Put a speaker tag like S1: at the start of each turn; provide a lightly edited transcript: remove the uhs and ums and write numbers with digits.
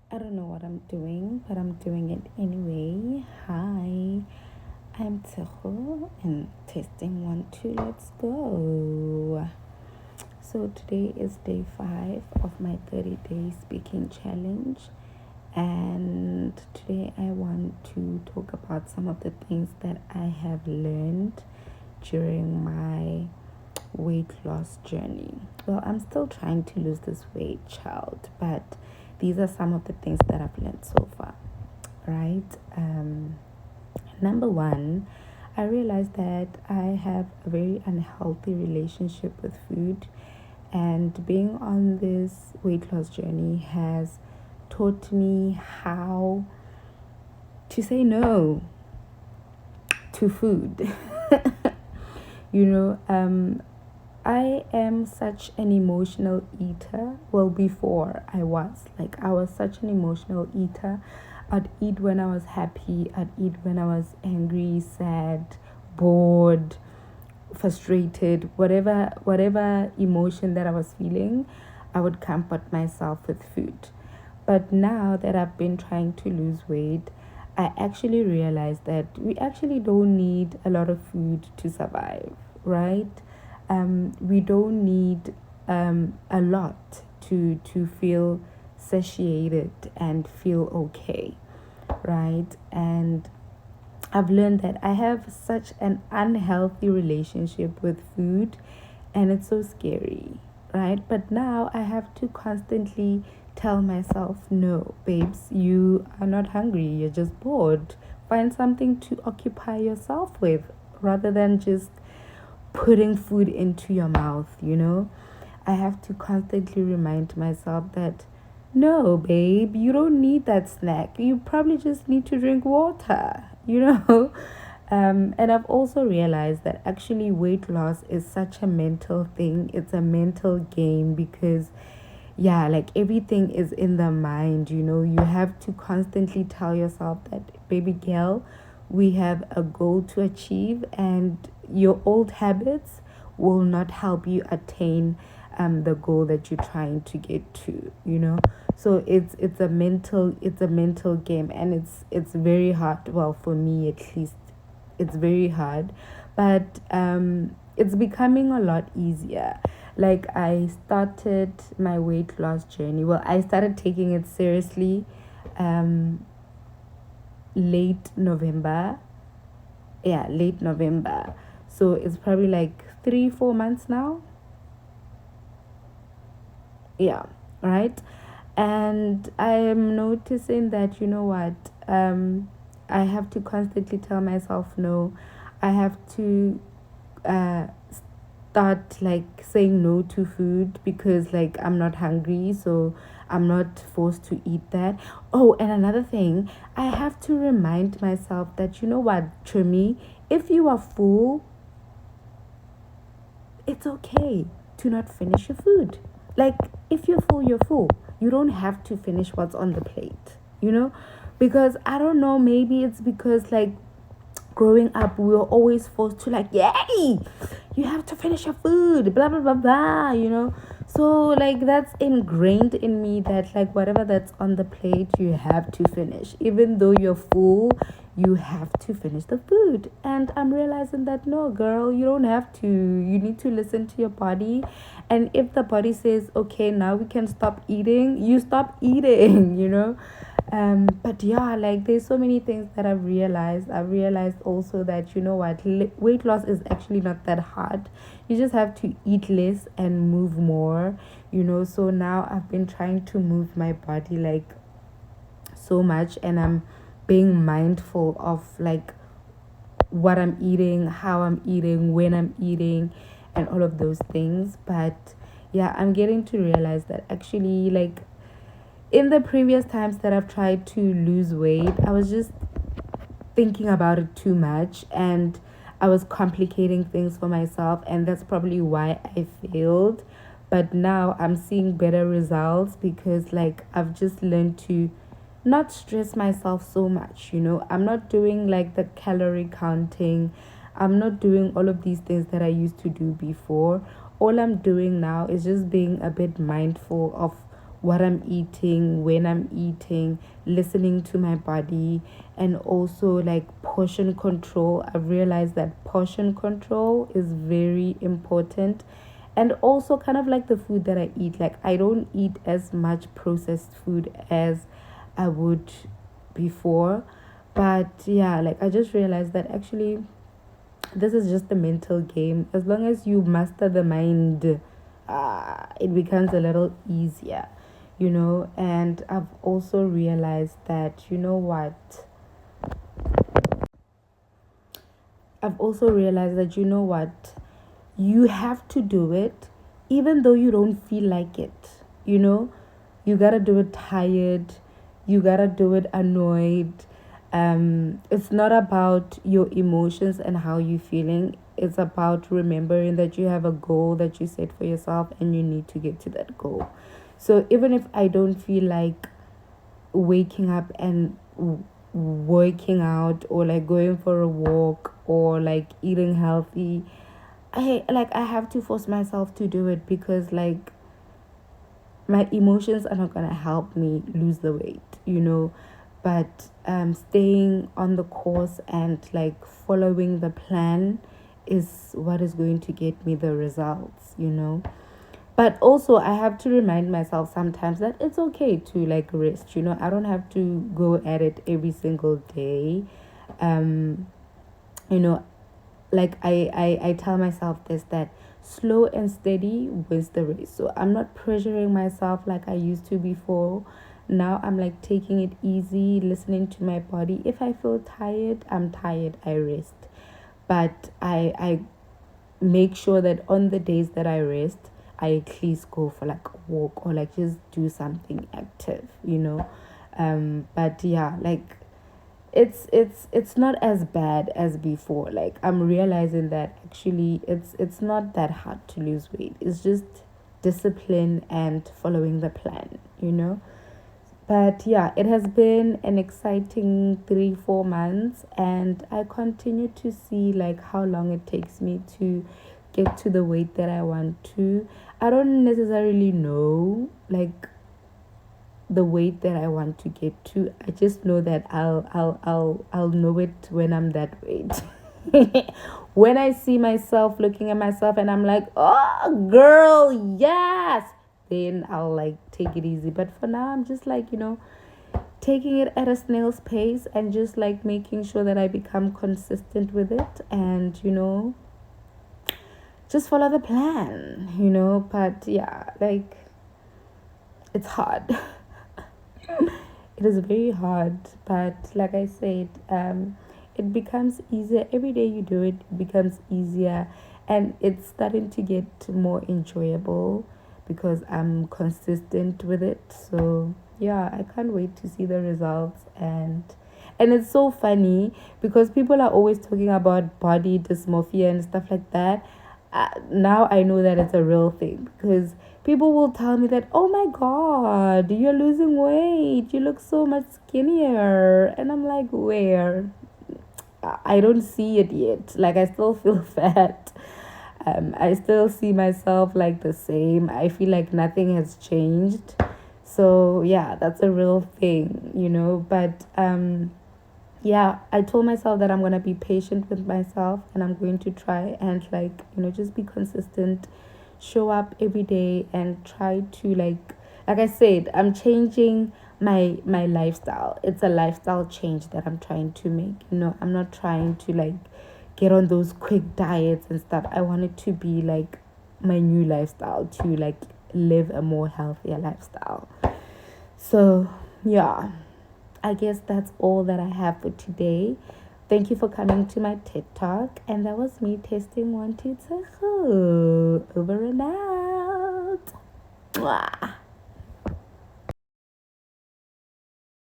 S1: I don't know what I'm doing, but I'm doing it anyway. Hi, I'm Tejo and testing 1, 2, let's go. So, today is day 5 of my 30-day speaking challenge, and today I want to talk about some of the things that I have learned during my weight loss journey. Well, I'm still trying to lose this weight, child, but these are some of the things that I've learned so far, right? Number one, I realized that I have a very unhealthy relationship with food, and being on this weight loss journey has taught me how to say no to food. you know, um, I am such an emotional eater. Well, before I was such an emotional eater. I'd eat when I was happy, I'd eat when I was angry, sad, bored, frustrated, whatever emotion that I was feeling, I would comfort myself with food. But now that I've been trying to lose weight, I actually realized that we actually don't need a lot of food to survive, right? We don't need a lot to feel satiated and feel okay, right? And I've learned that I have such an unhealthy relationship with food, and it's so scary, right? But now I have to constantly tell myself, no, babes, you are not hungry, you're just bored. Find something to occupy yourself with rather than just putting food into your mouth. I have to constantly remind myself that no, babe, you don't need that snack. You probably just need to drink water. And I've also realized that actually weight loss is such a mental thing. It's a mental game because, yeah, like everything is in the mind. You have to constantly tell yourself that, baby girl, we have a goal to achieve, and your old habits will not help you attain the goal that you're trying to get to. So it's a mental game, and it's very hard. Well, for me at least, it's very hard, but it's becoming a lot easier. Like, I started my weight loss journey. Well, I started taking it seriously um late November. Yeah, late November. So it's probably like 3, 4 months now. Yeah, right. And I am noticing that, you know what, I have to constantly tell myself no. I have to uh start like saying no to food because, like, I'm not hungry, so I'm not forced to eat that. Oh, and another thing, I have to remind myself that, you know what, Trimi, if you are full, it's okay to not finish your food. Like, if you're full, you're full. You don't have to finish what's on the plate, you know? Because I don't know, maybe it's because, like, growing up, we were always forced to, like, yay, you have to finish your food, blah blah blah blah. So, like, that's ingrained in me that, like, whatever that's on the plate, you have to finish. Even though you're full, you have to finish the food. And I'm realizing that, no, girl, you don't have to. You need to listen to your body. And if the body says, okay, now we can stop eating, you stop eating. But yeah, like, there's so many things that I've realized also that, you know what, weight loss is actually not that hard. You just have to eat less and move more. So now I've been trying to move my body, like, so much, and I'm being mindful of, like, what I'm eating, how I'm eating, when I'm eating, and all of those things. But yeah, I'm getting to realize that actually, like, in the previous times that I've tried to lose weight, I was just thinking about it too much, and I was complicating things for myself, and that's probably why I failed. But now I'm seeing better results because, like, I've just learned to not stress myself so much. I'm not doing, like, the calorie counting. I'm not doing all of these things that I used to do before. All I'm doing now is just being a bit mindful of what I'm eating, when I'm eating, listening to my body, and also like portion control. I've realized that portion control is very important. And also, kind of like the food that I eat, like, I don't eat as much processed food as I would before. But yeah, like, I just realized that actually this is just a mental game. As long as you master the mind, it becomes a little easier, And I've also realized that, I've also realized that, you have to do it even though you don't feel like it, you know? You gotta do it tired, you gotta do it annoyed. It's not about your emotions and how you're feeling. It's about remembering that you have a goal that you set for yourself and you need to get to that goal. So even if I don't feel like waking up and working out, or like going for a walk, or like eating healthy, I have to force myself to do it, because like my emotions are not gonna help me lose the weight. But staying on the course and like following the plan is what is going to get me the results. But also, I have to remind myself sometimes that it's okay to like rest. I don't have to go at it every single day. um you know like I tell myself this, that slow and steady wins the race. So I'm not pressuring myself like I used to before. Now I'm like taking it easy, listening to my body. If I feel tired, I'm tired, I rest. But I make sure that on the days that I rest, I at least go for like a walk, or like just do something active. But yeah, like it's not as bad as before. Like, I'm realizing that actually it's not that hard to lose weight. It's just discipline and following the plan. But yeah, it has been an exciting 3-4 months, and I continue to see like how long it takes me to get to the weight that I want to. I don't necessarily know like the weight that I want to get to. I just know that I'll know it when I'm that weight. When I see myself looking at myself and I'm like, "Oh, girl, yes." Then I'll like take it easy. But for now, I'm just like, taking it at a snail's pace, and just like making sure that I become consistent with it, and just follow the plan. But yeah, like, it's hard. It is very hard, but like I said, it becomes easier every day you do it. It becomes easier, and it's starting to get more enjoyable because I'm consistent with it. So yeah, I can't wait to see the results. And it's so funny because people are always talking about body dysmorphia and stuff like that. Now I know that it's a real thing, because people will tell me that, "Oh my god, you're losing weight, you look so much skinnier," and I'm like, where? I don't see it yet. Like, I still feel fat. I still see myself like the same. I feel like nothing has changed. So yeah, that's a real thing. But yeah, I told myself that I'm going to be patient with myself, and I'm going to try and like, just be consistent, show up every day, and try to like I said, I'm changing my lifestyle. It's a lifestyle change that I'm trying to make. I'm not trying to like get on those quick diets and stuff. I want it to be like my new lifestyle, to like live a more healthier lifestyle. So yeah, I guess that's all that I have for today. Thank you for coming to my TED Talk. And that was me testing 1, 2, 3. Over and out. Mwah.